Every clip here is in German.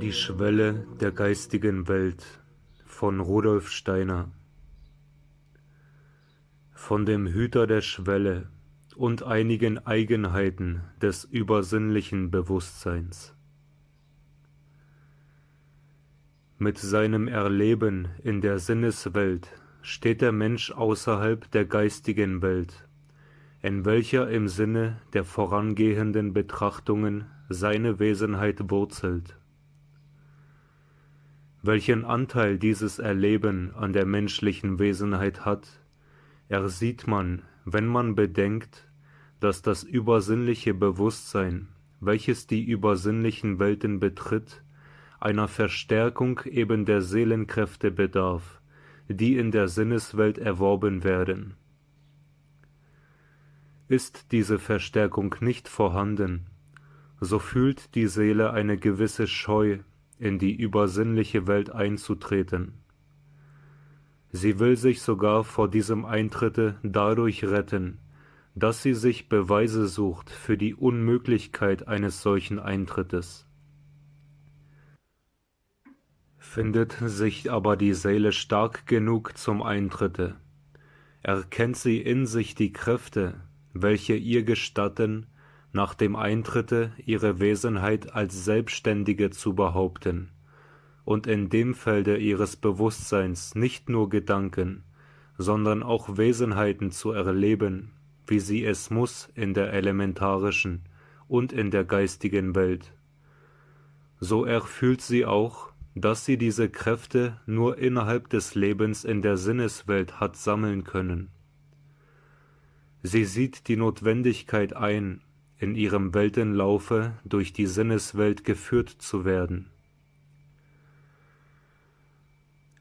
Die Schwelle der geistigen Welt von Rudolf Steiner. Von dem Hüter der Schwelle und einigen Eigenheiten des übersinnlichen Bewusstseins. Mit seinem Erleben in der Sinneswelt steht der Mensch außerhalb der geistigen Welt, in welcher im Sinne der vorangehenden Betrachtungen seine Wesenheit wurzelt. Welchen Anteil dieses Erleben an der menschlichen Wesenheit hat, ersieht man, wenn man bedenkt, dass das übersinnliche Bewusstsein, welches die übersinnlichen Welten betritt, einer Verstärkung eben der Seelenkräfte bedarf, die in der Sinneswelt erworben werden. Ist diese Verstärkung nicht vorhanden, so fühlt die Seele eine gewisse Scheu, in die übersinnliche Welt einzutreten. Sie will sich sogar vor diesem Eintritte dadurch retten, dass sie sich Beweise sucht für die Unmöglichkeit eines solchen Eintrittes. Findet sich aber die Seele stark genug zum Eintritte, erkennt sie in sich die Kräfte, welche ihr gestatten, nach dem Eintritte ihre Wesenheit als Selbstständige zu behaupten und in dem Felde ihres Bewusstseins nicht nur Gedanken, sondern auch Wesenheiten zu erleben, wie sie es muss in der elementarischen und in der geistigen Welt. So erfühlt sie auch, dass sie diese Kräfte nur innerhalb des Lebens in der Sinneswelt hat sammeln können. Sie sieht die Notwendigkeit ein, in ihrem Weltenlaufe durch die Sinneswelt geführt zu werden.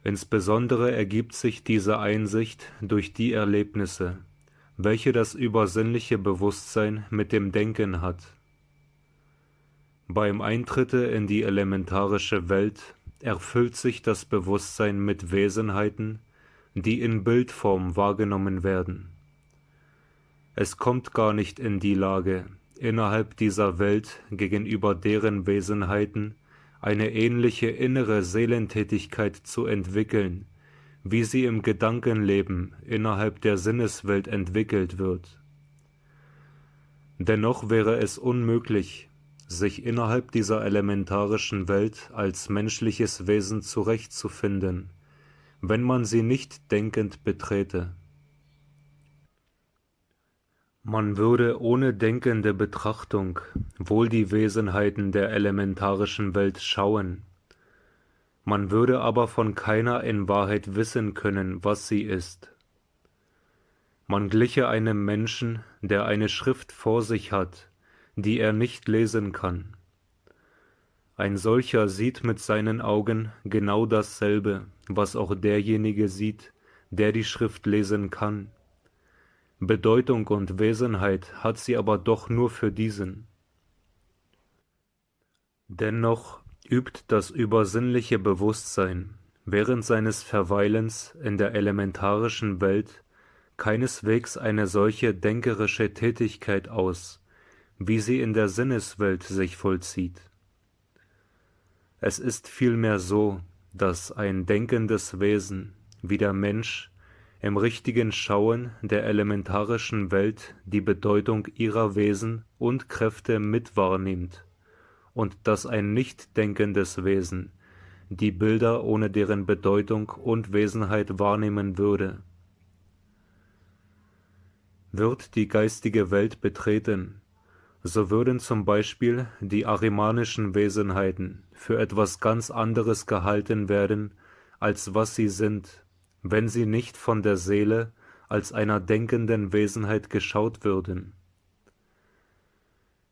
Insbesondere ergibt sich diese Einsicht durch die Erlebnisse, welche das übersinnliche Bewusstsein mit dem Denken hat. Beim Eintritte in die elementarische Welt erfüllt sich das Bewusstsein mit Wesenheiten, die in Bildform wahrgenommen werden. Es kommt gar nicht in die Lage, innerhalb dieser Welt gegenüber deren Wesenheiten eine ähnliche innere Seelentätigkeit zu entwickeln, wie sie im Gedankenleben innerhalb der Sinneswelt entwickelt wird. Dennoch wäre es unmöglich, sich innerhalb dieser elementarischen Welt als menschliches Wesen zurechtzufinden, wenn man sie nicht denkend beträte. Man würde ohne denkende Betrachtung wohl die Wesenheiten der elementarischen Welt schauen, man würde aber von keiner in Wahrheit wissen können, was sie ist. Man gliche einem Menschen, der eine Schrift vor sich hat, die er nicht lesen kann. Ein solcher sieht mit seinen Augen genau dasselbe, was auch derjenige sieht, der die Schrift lesen kann. Bedeutung und Wesenheit hat sie aber doch nur für diesen. Dennoch übt das übersinnliche Bewusstsein während seines Verweilens in der elementarischen Welt keineswegs eine solche denkerische Tätigkeit aus, wie sie in der Sinneswelt sich vollzieht. Es ist vielmehr so, dass ein denkendes Wesen wie der Mensch im richtigen Schauen der elementarischen Welt die Bedeutung ihrer Wesen und Kräfte mitwahrnimmt und dass ein nicht denkendes Wesen die Bilder ohne deren Bedeutung und Wesenheit wahrnehmen würde. Wird die geistige Welt betreten, so würden zum Beispiel die arimanischen Wesenheiten für etwas ganz anderes gehalten werden, als was sie sind, wenn sie nicht von der Seele als einer denkenden Wesenheit geschaut würden.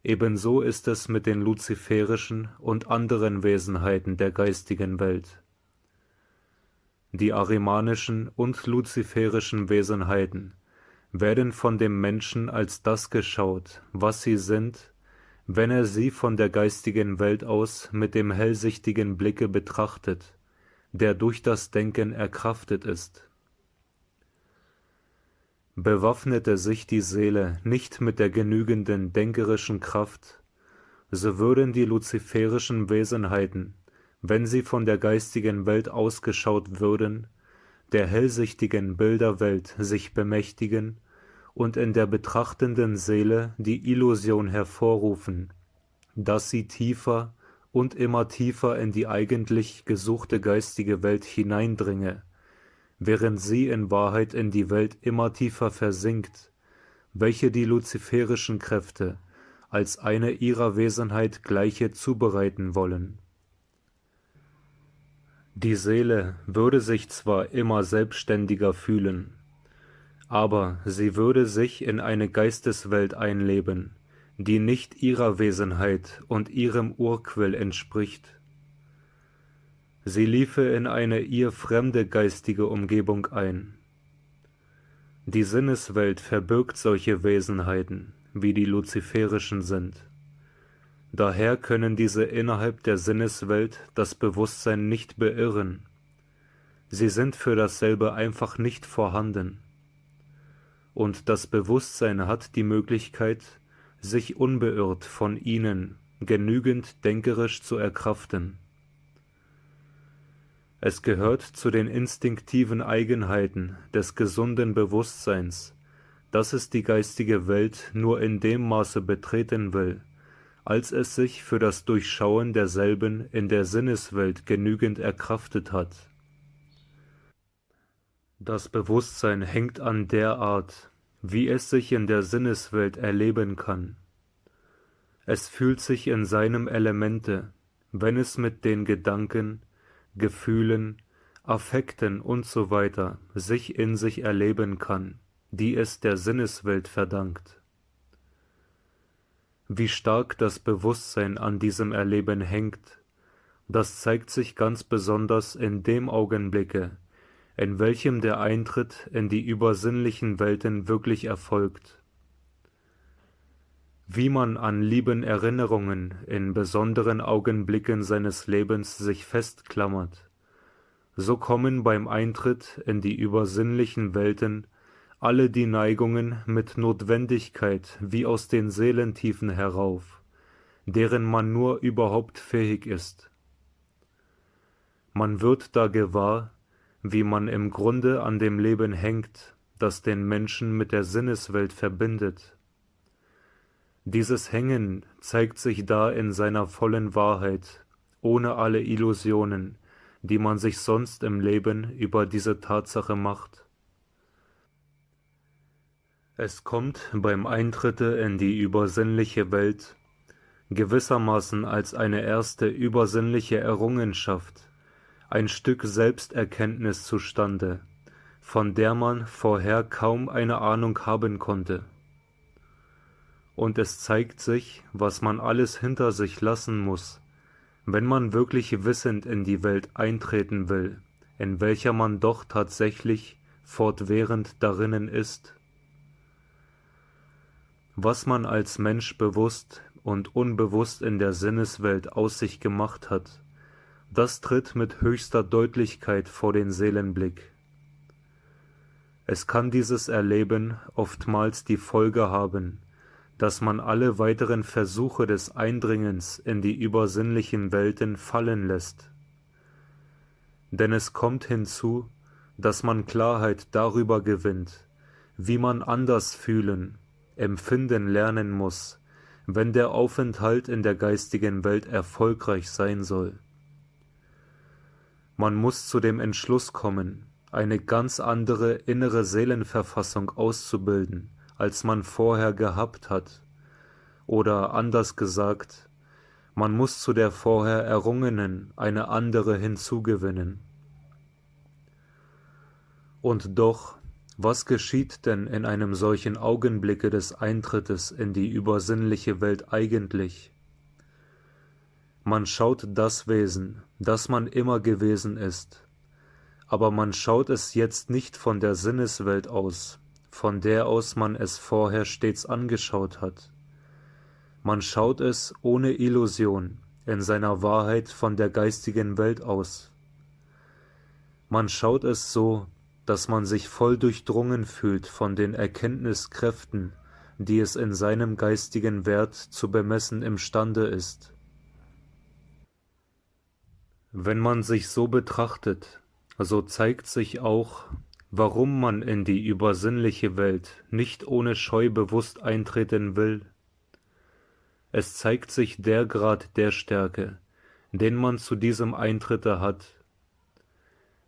Ebenso ist es mit den luziferischen und anderen Wesenheiten der geistigen Welt. Die arimanischen und luziferischen Wesenheiten werden von dem Menschen als das geschaut, was sie sind, wenn er sie von der geistigen Welt aus mit dem hellsichtigen Blicke betrachtet, der durch das Denken erkraftet ist. Bewaffnete sich die Seele nicht mit der genügenden denkerischen Kraft, so würden die luziferischen Wesenheiten wenn sie von der geistigen Welt ausgeschaut würden, der hellsichtigen Bilderwelt sich bemächtigen und in der betrachtenden Seele die Illusion hervorrufen, dass sie tiefer und immer tiefer in die eigentlich gesuchte geistige Welt hineindringe, während sie in Wahrheit in die Welt immer tiefer versinkt, welche die luziferischen Kräfte als eine ihrer Wesenheit gleiche zubereiten wollen. Die Seele würde sich zwar immer selbstständiger fühlen, aber sie würde sich in eine Geisteswelt einleben, die nicht ihrer Wesenheit und ihrem Urquell entspricht. Sie liefe in eine ihr fremde geistige Umgebung ein. Die Sinneswelt verbirgt solche Wesenheiten, wie die luziferischen sind. Daher können diese innerhalb der Sinneswelt das Bewusstsein nicht beirren. Sie sind für dasselbe einfach nicht vorhanden. Und das Bewusstsein hat die Möglichkeit, sich unbeirrt von ihnen genügend denkerisch zu erkraften. Es gehört zu den instinktiven Eigenheiten des gesunden Bewusstseins, dass es die geistige Welt nur in dem Maße betreten will, als es sich für das Durchschauen derselben in der Sinneswelt genügend erkraftet hat. Das Bewusstsein hängt an der Art, wie es sich in der Sinneswelt erleben kann. Es fühlt sich in seinem Elemente, wenn es mit den Gedanken, Gefühlen, Affekten usw. sich in sich erleben kann, die es der Sinneswelt verdankt. Wie stark das Bewusstsein an diesem Erleben hängt, das zeigt sich ganz besonders in dem Augenblicke, in welchem der Eintritt in die übersinnlichen Welten wirklich erfolgt. Wie man an lieben Erinnerungen in besonderen Augenblicken seines Lebens sich festklammert, so kommen beim Eintritt in die übersinnlichen Welten alle die Neigungen mit Notwendigkeit wie aus den Seelentiefen herauf, deren man nur überhaupt fähig ist. Man wird da gewahr, wie man im Grunde an dem Leben hängt, das den Menschen mit der Sinneswelt verbindet. Dieses Hängen zeigt sich da in seiner vollen Wahrheit, ohne alle Illusionen, die man sich sonst im Leben über diese Tatsache macht. Es kommt beim Eintritte in die übersinnliche Welt gewissermaßen als eine erste übersinnliche Errungenschaft, ein Stück Selbsterkenntnis zustande, von der man vorher kaum eine Ahnung haben konnte. Und es zeigt sich, was man alles hinter sich lassen muss, wenn man wirklich wissend in die Welt eintreten will, in welcher man doch tatsächlich fortwährend darinnen ist. Was man als Mensch bewusst und unbewusst in der Sinneswelt aus sich gemacht hat, das tritt mit höchster Deutlichkeit vor den Seelenblick. Es kann dieses Erleben oftmals die Folge haben, dass man alle weiteren Versuche des Eindringens in die übersinnlichen Welten fallen lässt. Denn es kommt hinzu, dass man Klarheit darüber gewinnt, wie man anders fühlen, empfinden lernen muss, wenn der Aufenthalt in der geistigen Welt erfolgreich sein soll. Man muss zu dem Entschluss kommen, eine ganz andere innere Seelenverfassung auszubilden, als man vorher gehabt hat, oder anders gesagt, man muss zu der vorher errungenen eine andere hinzugewinnen. Und doch, was geschieht denn in einem solchen Augenblicke des Eintrittes in die übersinnliche Welt eigentlich? Man schaut das Wesen, das man immer gewesen ist, aber man schaut es jetzt nicht von der Sinneswelt aus, von der aus man es vorher stets angeschaut hat. Man schaut es ohne Illusion, in seiner Wahrheit von der geistigen Welt aus. Man schaut es so, dass man sich voll durchdrungen fühlt von den Erkenntniskräften, die es in seinem geistigen Wert zu bemessen imstande ist. Wenn man sich so betrachtet, so zeigt sich auch, warum man in die übersinnliche Welt nicht ohne Scheu bewusst eintreten will. Es zeigt sich der Grad der Stärke, den man zu diesem Eintritte hat.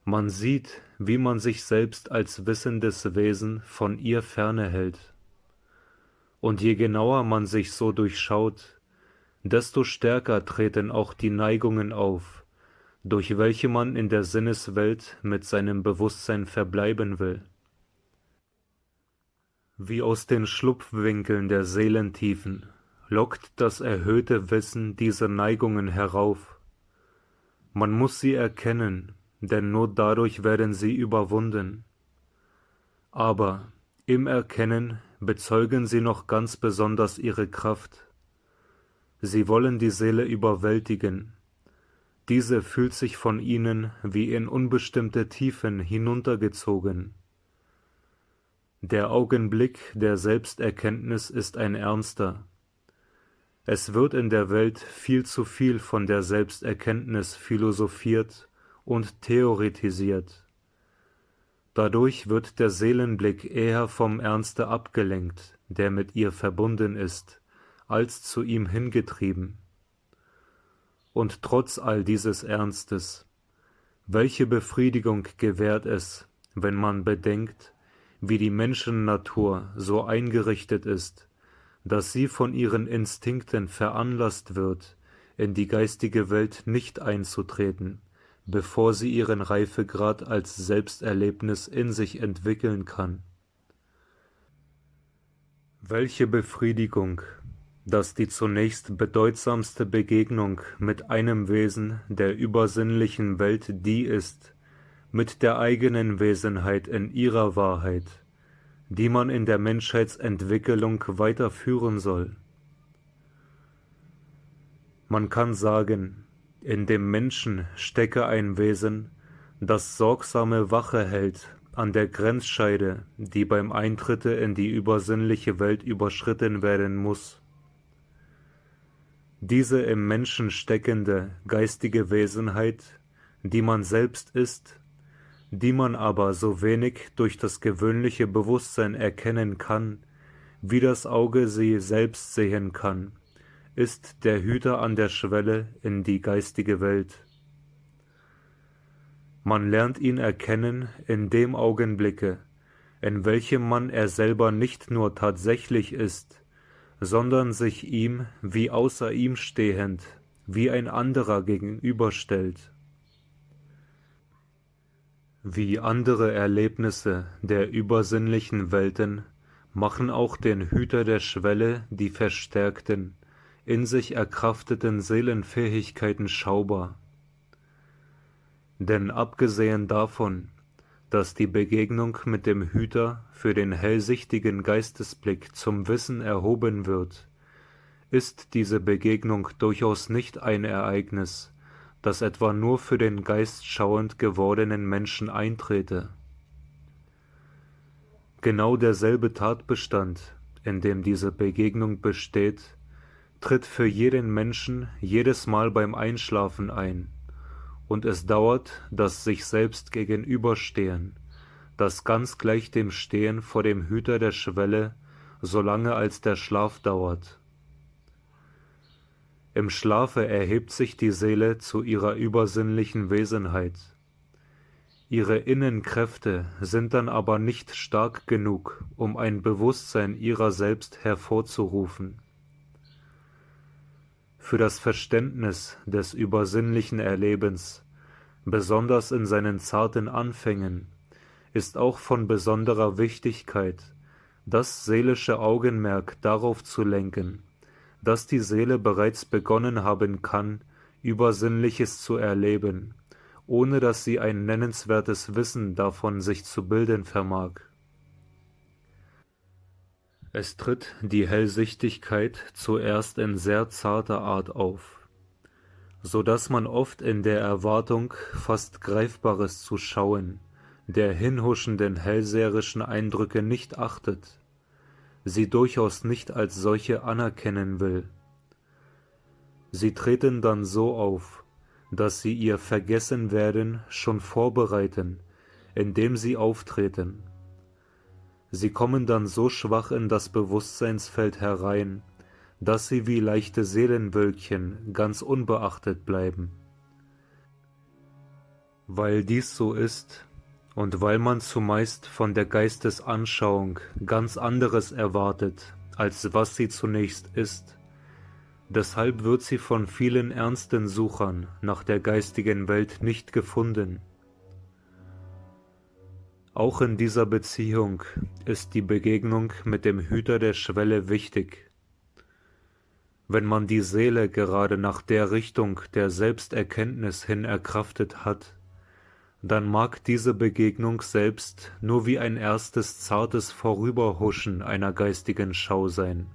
Man sieht, wie man sich selbst als wissendes Wesen von ihr ferne hält. Und je genauer man sich so durchschaut, desto stärker treten auch die Neigungen auf, durch welche man in der Sinneswelt mit seinem Bewusstsein verbleiben will. Wie aus den Schlupfwinkeln der Seelentiefen lockt das erhöhte Wissen diese Neigungen herauf. Man muss sie erkennen, denn nur dadurch werden sie überwunden. Aber im Erkennen bezeugen sie noch ganz besonders ihre Kraft. Sie wollen die Seele überwältigen. Diese fühlt sich von ihnen wie in unbestimmte Tiefen hinuntergezogen. Der Augenblick der Selbsterkenntnis ist ein ernster. Es wird in der Welt viel zu viel von der Selbsterkenntnis philosophiert und theoretisiert. Dadurch wird der Seelenblick eher vom Ernste abgelenkt, der mit ihr verbunden ist, als zu ihm hingetrieben. Und trotz all dieses Ernstes, welche Befriedigung gewährt es, wenn man bedenkt, wie die Menschennatur so eingerichtet ist, dass sie von ihren Instinkten veranlasst wird, in die geistige Welt nicht einzutreten, bevor sie ihren Reifegrad als Selbsterlebnis in sich entwickeln kann. Welche Befriedigung, dass die zunächst bedeutsamste Begegnung mit einem Wesen der übersinnlichen Welt die ist, mit der eigenen Wesenheit in ihrer Wahrheit, die man in der Menschheitsentwicklung weiterführen soll. Man kann sagen, in dem Menschen stecke ein Wesen, das sorgsame Wache hält an der Grenzscheide, die beim Eintritte in die übersinnliche Welt überschritten werden muss. Diese im Menschen steckende geistige Wesenheit, die man selbst ist, die man aber so wenig durch das gewöhnliche Bewusstsein erkennen kann, wie das Auge sie selbst sehen kann, ist der Hüter an der Schwelle in die geistige Welt. Man lernt ihn erkennen in dem Augenblicke, in welchem man er selber nicht nur tatsächlich ist, sondern sich ihm wie außer ihm stehend, wie ein anderer gegenüberstellt. Wie andere Erlebnisse der übersinnlichen Welten machen auch den Hüter der Schwelle die verstärkten, in sich erkrafteten Seelenfähigkeiten schaubar. Denn abgesehen davon, dass die Begegnung mit dem Hüter für den hellsichtigen Geistesblick zum Wissen erhoben wird, ist diese Begegnung durchaus nicht ein Ereignis, das etwa nur für den geistschauend gewordenen Menschen eintrete. Genau derselbe Tatbestand, in dem diese Begegnung besteht, tritt für jeden Menschen jedes Mal beim Einschlafen ein, und es dauert das sich selbst gegenüberstehen, das ganz gleich dem Stehen vor dem Hüter der Schwelle, solange als der Schlaf dauert. Im Schlafe erhebt sich die Seele zu ihrer übersinnlichen Wesenheit. Ihre Innenkräfte sind dann aber nicht stark genug, um ein Bewusstsein ihrer selbst hervorzurufen. Für das Verständnis des übersinnlichen Erlebens, besonders in seinen zarten Anfängen, ist auch von besonderer Wichtigkeit, das seelische Augenmerk darauf zu lenken, dass die Seele bereits begonnen haben kann, Übersinnliches zu erleben, ohne dass sie ein nennenswertes Wissen davon sich zu bilden vermag. Es tritt die Hellsichtigkeit zuerst in sehr zarter Art auf, so dass man oft in der Erwartung, fast Greifbares zu schauen, der hinhuschenden hellseherischen Eindrücke nicht achtet, sie durchaus nicht als solche anerkennen will. Sie treten dann so auf, dass sie ihr Vergessenwerden schon vorbereiten, indem sie auftreten. Sie kommen dann so schwach in das Bewusstseinsfeld herein, dass sie wie leichte Seelenwölkchen ganz unbeachtet bleiben. Weil dies so ist und weil man zumeist von der Geistesanschauung ganz anderes erwartet, als was sie zunächst ist, deshalb wird sie von vielen ernsten Suchern nach der geistigen Welt nicht gefunden. Auch in dieser Beziehung ist die Begegnung mit dem Hüter der Schwelle wichtig. Wenn man die Seele gerade nach der Richtung der Selbsterkenntnis hin erkraftet hat, dann mag diese Begegnung selbst nur wie ein erstes zartes Vorüberhuschen einer geistigen Schau sein.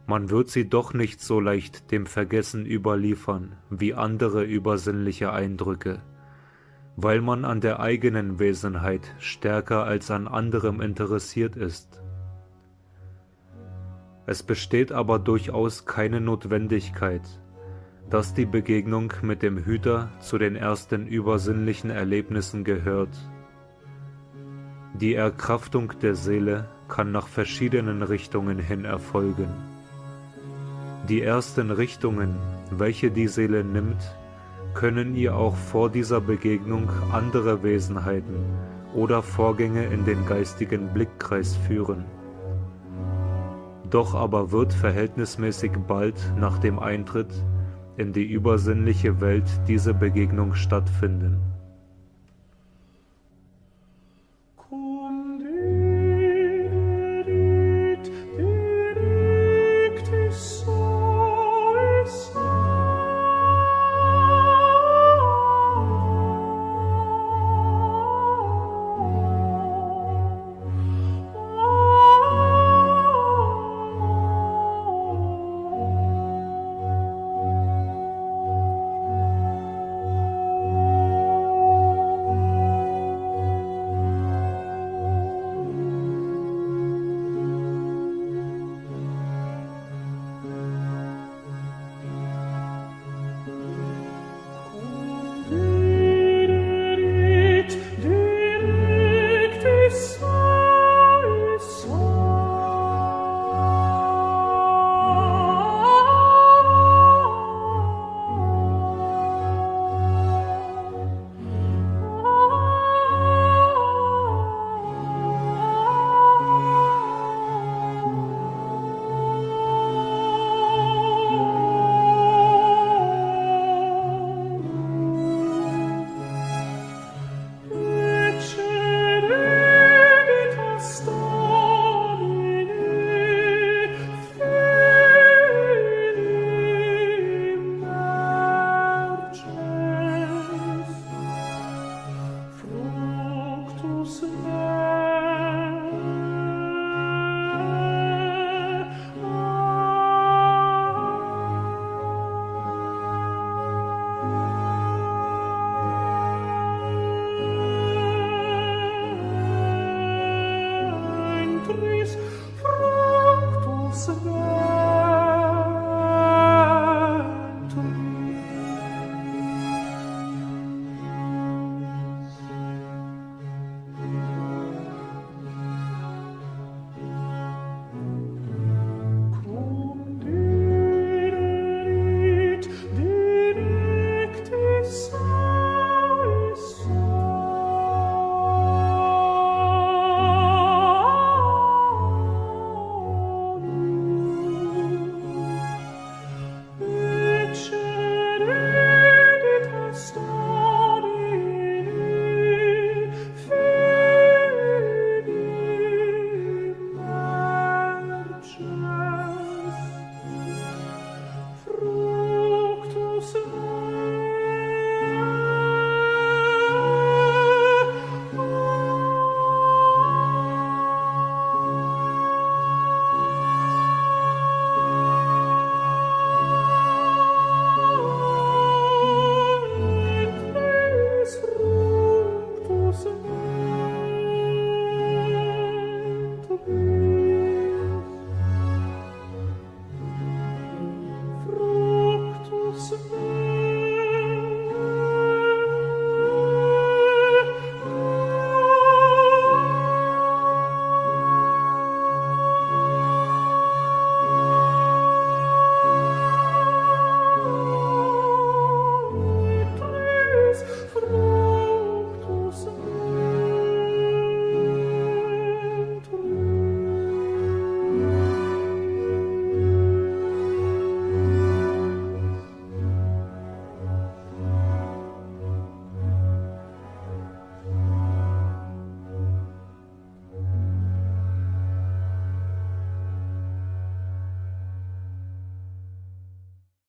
Man wird sie doch nicht so leicht dem Vergessen überliefern wie andere übersinnliche Eindrücke, weil man an der eigenen Wesenheit stärker als an anderem interessiert ist. Es besteht aber durchaus keine Notwendigkeit, dass die Begegnung mit dem Hüter zu den ersten übersinnlichen Erlebnissen gehört. Die Erkraftung der Seele kann nach verschiedenen Richtungen hin erfolgen. Die ersten Richtungen, welche die Seele nimmt, können ihr auch vor dieser Begegnung andere Wesenheiten oder Vorgänge in den geistigen Blickkreis führen. Doch aber wird verhältnismäßig bald nach dem Eintritt in die übersinnliche Welt diese Begegnung stattfinden.